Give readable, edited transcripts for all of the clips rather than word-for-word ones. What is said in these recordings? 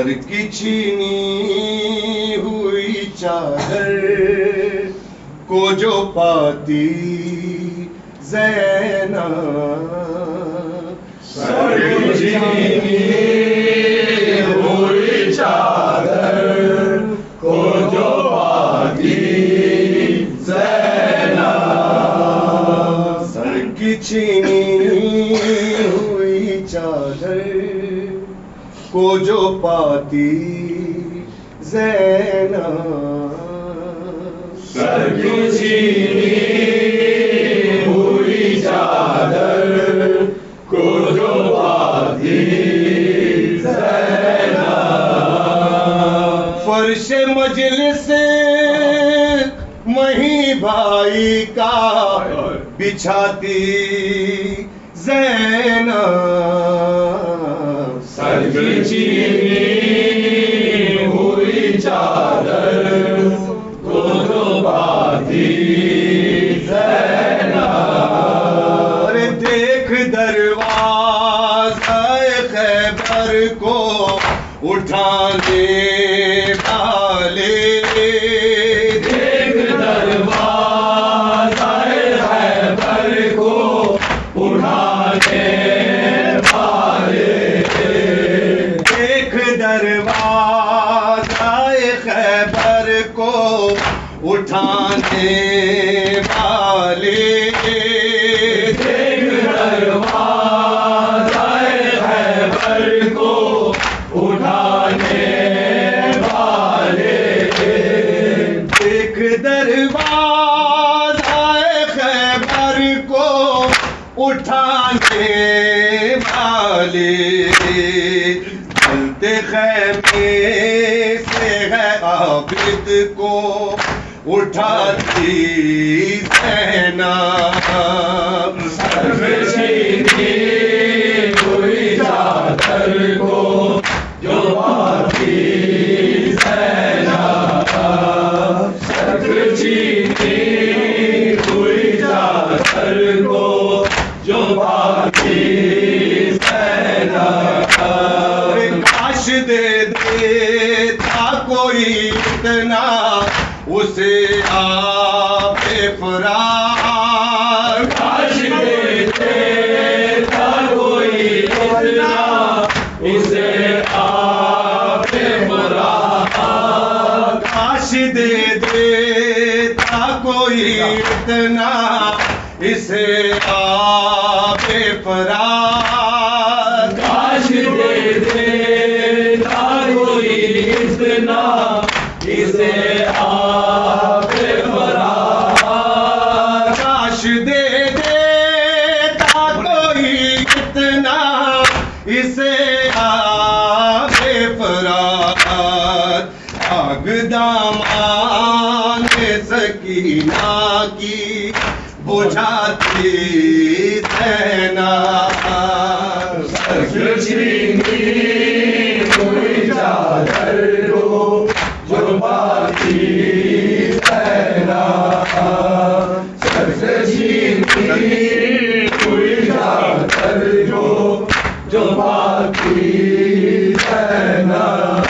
की छीनी हुई चादर को जो पाती ज़ैनब, सर की छीनी हुई चादर को जो पाती ज़ैनब, सर की छीनी हुई चादर को जो पाती ज़ैनब, सर की छीनी हुई चादर को जो पाती ज़ैनब, फर्श मजलिस मही भाई का बिछाती ज़ैनब, सर की छीनी हुई चादर को जो पाती ज़ैनब, अरे देख दरवाज़े खैबर को उठाने वाले, देख दरवाज़े खैबर को उठाने वाले, देख दरवाज़े खैबर को उठाने वाले, देख दरवाज़े खैबर को उठाने वाले, देख दरवाज़े खैबर को उठाने वाले, चलते खैमे से है आबिद को उठाती ज़ैनब, सर की छीनी हुई चादर को जो पाती ज़ैनब, सर की छीनी हुई चादर को जो पाती ज़ैनब, काश दे देता कोई इतना उसे आपे फरार, काश दे देता कोई इतना उसे आपे फरार, काश दे देता कोई इतना इसे आपे फरार, काश दे देता कोई इतना इसे आपे फरार, काश दे देता कोई इतना इसे आपे फरार, आग दामान सकीना की बुझाती ज़ैनब, सर की छीनी हुई चादर को जो पाती ज़ैनब, सर की छीनी हुई चादर को जो पाती ज़ैनब,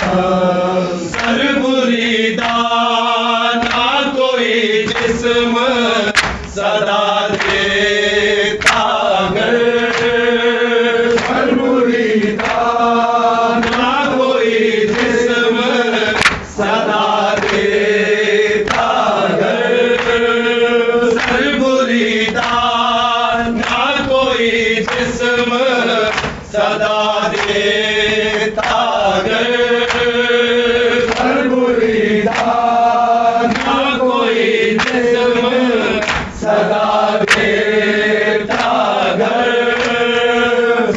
सर बुरीदा ना कोई जिस्म सदा देता गर, सर बुरीदा ना कोई जिस्म सदा देता गर, सर बुरीदा ना कोई जिस्म सदा देता गर, सर बुरीदा ना कोई जिस्म सदा देता गर,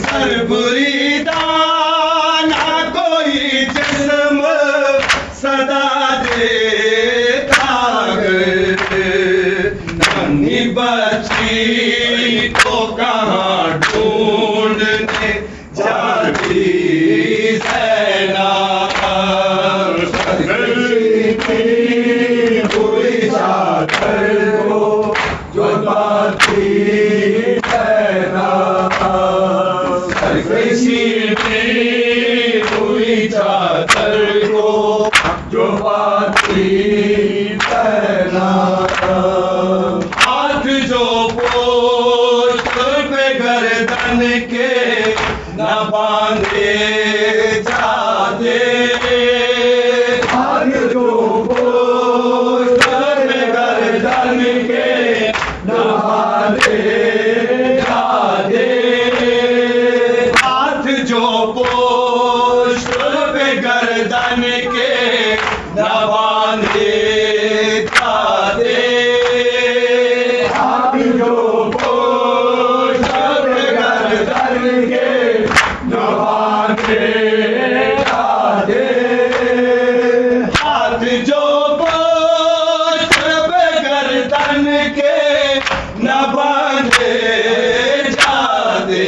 सर बुरीदा ना कोई जिस्म सदा देता गर, नन्ही बच्ची को कहाँ ढूंढने जाती ज़ैनब, चादर को जो पाती पहना, हाथ जो पोछ पे गर्दन के न बांधे जाते, हाथ जो पोछ पे गर्दन के न बांधे जाते, हाथ जो पोछ पे गर्दन के न बांधे जाते, हाथ जो पोछ पे गर्दन के न बांधे जाते, हाथ जो पोछ पे गर्दन के न बांधे जाते,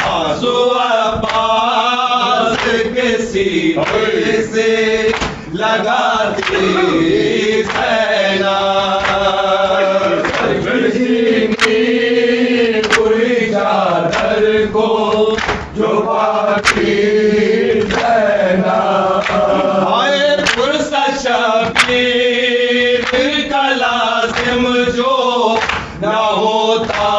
आंसू अब्बास के सीने से लगाती सहना, पूरी चादर को जो पाती पहना, आए पुरसा शबीर का लाजिम जो न होता